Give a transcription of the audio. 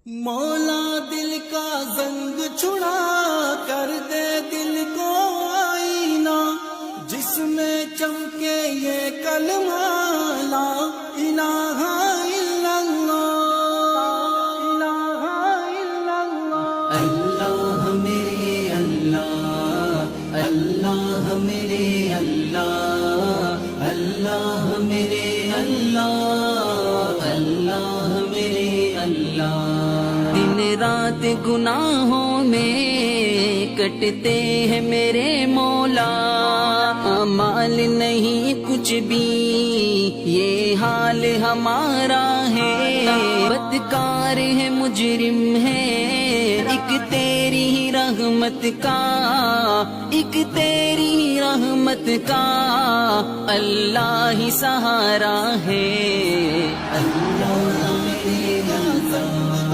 مولا دل کا زنگ چھڑا کر دے دل کو آئینہ، جس میں چمکے یہ کلمہ لا الہ الا اللہ، الہ الا اللہ۔ اللہ میرے اللہ، اللہ میرے اللہ، اللہ میرے اللہ، اللہ میرے اللہ۔ دن رات گناہوں میں کٹتے ہیں میرے مولا، مال نہیں کچھ بھی یہ حال ہمارا ہے، بدکار ہے مجرم ہے، ایک تیری ہی رحمت کا، ایک تیری ہی رحمت کا اللہ ہی سہارا ہے۔ اللہ میرے